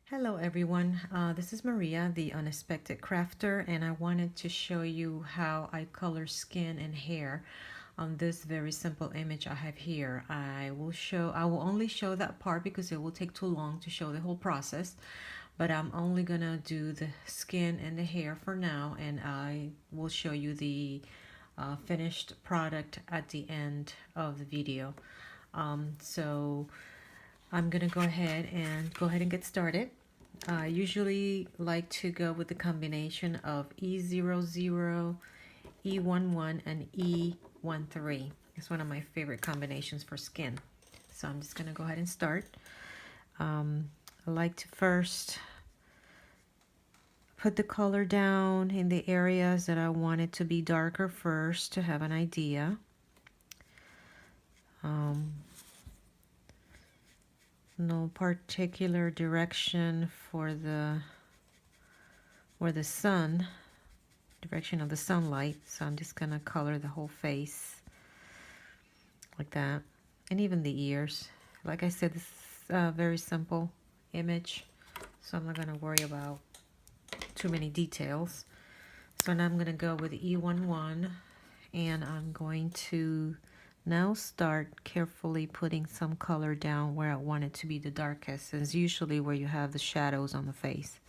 Hello everyone, this is Maria, the Unexpected Crafter, and I wanted to show you how I color skin and hair on this very simple image I have here. I will only show that part because it will take too long to show the whole process, but I'm only gonna do the skin and the hair for now, and I will show you the finished product at the end of the video. So I'm gonna go ahead and get started. I usually like to go with the combination of E00, E11, and E13. It's one of my favorite combinations for skin. So I'm just gonna go ahead and start. I like to first put the color down in the areas that I want it to be darker first to have an idea. No particular direction for the direction of the sunlight, so I'm just gonna color the whole face like that, and even the ears. Like I said, this is a very simple image, so I'm not gonna worry about too many details. So now I'm gonna go with E11, and I'm going to now start carefully putting some color down where I want it to be the darkest. It's usually where you have the shadows on the face.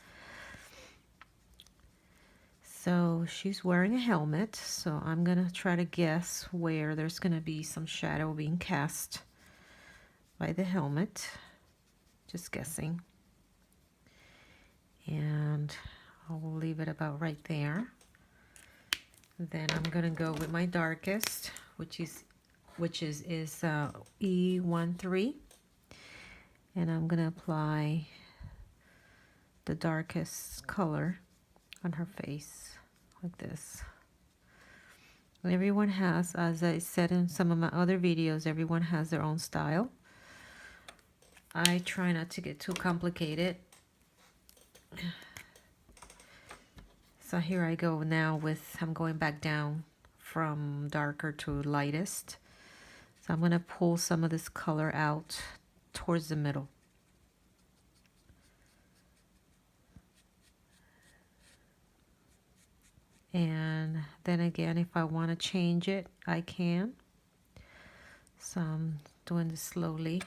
So she's wearing a helmet, so I'm gonna try to guess where there's gonna be some shadow being cast by the helmet. Just guessing. And I will leave it about right there. Then I'm gonna go with my darkest, which is E13, and I'm gonna apply the darkest color on her face like this. Everyone has, as I said in some of my other videos, everyone has their own style. I try not to get too complicated. So here I go now with, I'm going back down from darker to lightest. So I'm going to pull some of this color out towards the middle. And then again, if I want to change it, I can. So I'm doing this slowly.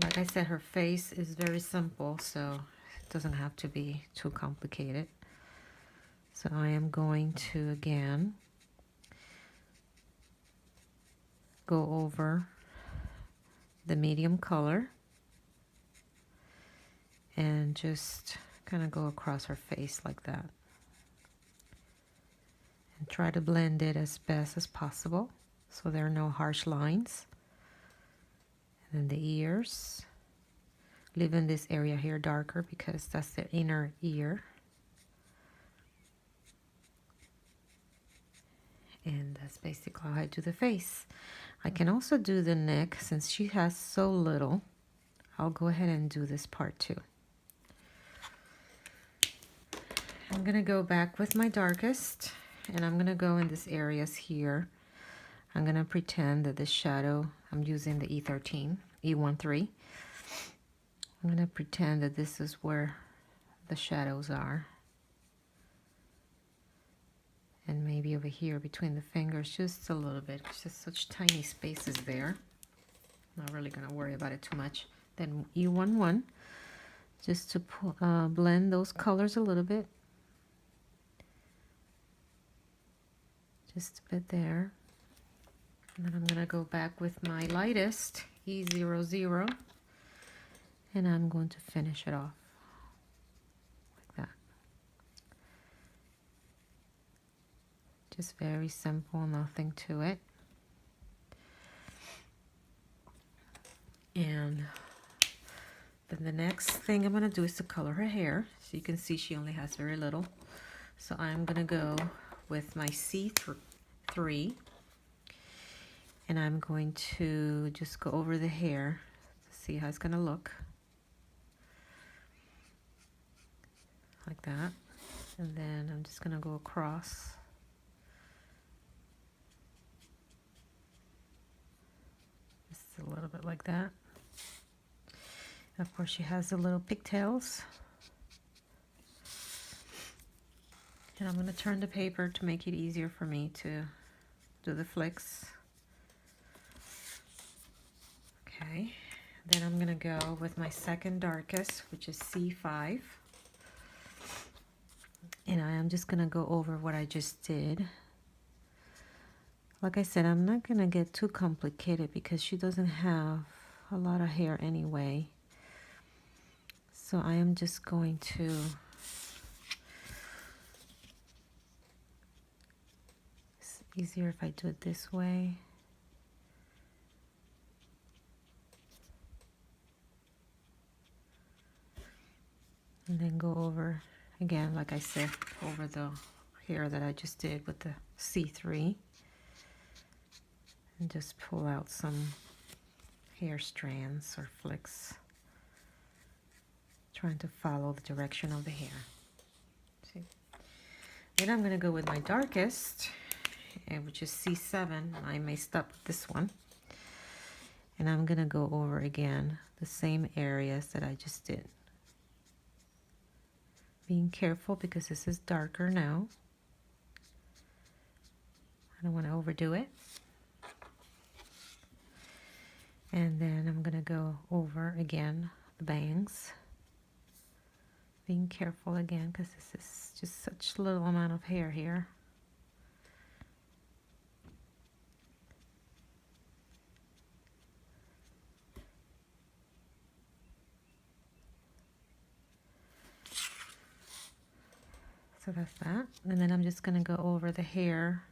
Like I said, her face is very simple, so it doesn't have to be too complicated. So I am going to again go over the medium color and just kind of go across her face like that. And try to blend it as best as possible so there are no harsh lines. And then the ears, leaving this area here darker because that's the inner ear. And that's basically how I do the face. I can also do the neck since she has so little. I'll go ahead and do this part too. I'm gonna go back with my darkest, and I'm gonna go in these areas here. I'm gonna pretend that this shadow, I'm using the E13, E13. I'm gonna pretend that this is where the shadows are. And maybe over here between the fingers, just a little bit. It's just such tiny spaces there. Not really gonna worry about it too much. Then E11, just to blend those colors a little bit. Just a bit there. And then I'm gonna go back with my lightest, E00, and I'm going to finish it off like that. Just very simple, nothing to it. And then the next thing I'm gonna do is to color her hair. So you can see she only has very little. So I'm gonna go with my C3, and I'm going to just go over the hair to see how it's gonna look. Like that. And then I'm just gonna go across. Just a little bit like that. Of course, she has the little pigtails. And I'm going to turn the paper to make it easier for me to do the flicks. Okay, then I'm going to go with my second darkest, which is C5. And I am just going to go over what I just did. Like I said, I'm not going to get too complicated because she doesn't have a lot of hair anyway. So I am just going to it's easier if I do it this way. And then go over again, like I said, over the hair that I just did with the C3. And just pull out some hair strands or flicks, trying to follow the direction of the hair. See? Then I'm going to go with my darkest, which is C7. I messed up with this one. And I'm going to go over again the same areas that I just did. Being careful because this is darker now. I don't want to overdo it. And then I'm going to go over again the bangs. Being careful again because this is just such a little amount of hair here. So that's that. And then I'm just going to go over the hair.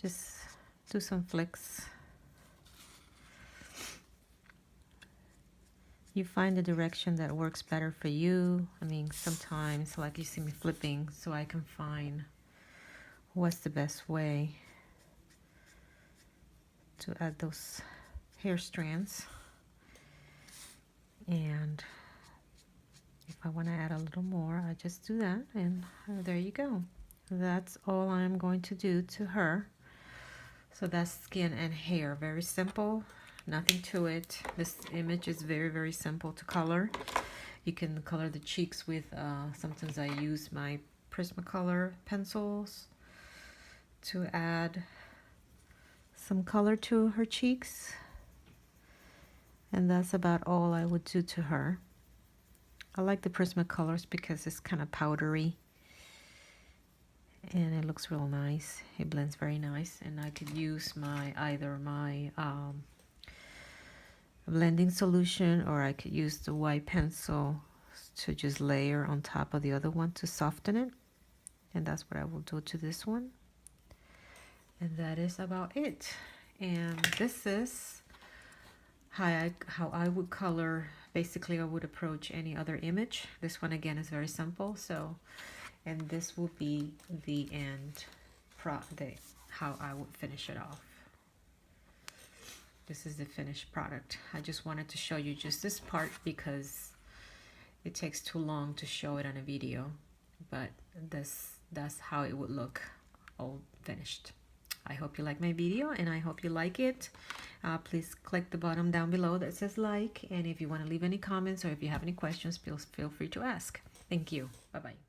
Just do some flicks. You find the direction that works better for you. I mean, sometimes, like you see me flipping, so I can find what's the best way to add those hair strands. And if I want to add a little more, I just do that, and there you go. That's all I'm going to do to her. So that's skin and hair. Very simple. Nothing to it. This image is very, very simple to color. You can color the cheeks with, sometimes I use my Prismacolor pencils to add some color to her cheeks. And that's about all I would do to her. I like the Prismacolors because it's kind of powdery. And it looks real nice. It blends very nice. And I could use either my blending solution, or I could use the white pencil to just layer on top of the other one to soften it. And that's what I will do to this one. And that is about it. And this is how I would color. Basically, I would approach any other image. This one again is very simple. So, and this will be the end, how I would finish it off. This is the finished product. I just wanted to show you just this part because it takes too long to show it on a video, but that's how it would look all finished. I hope you like my video and I hope you like it. Please click the button down below that says like, and if you want to leave any comments or if you have any questions, please feel free to ask. Thank you. Bye-bye.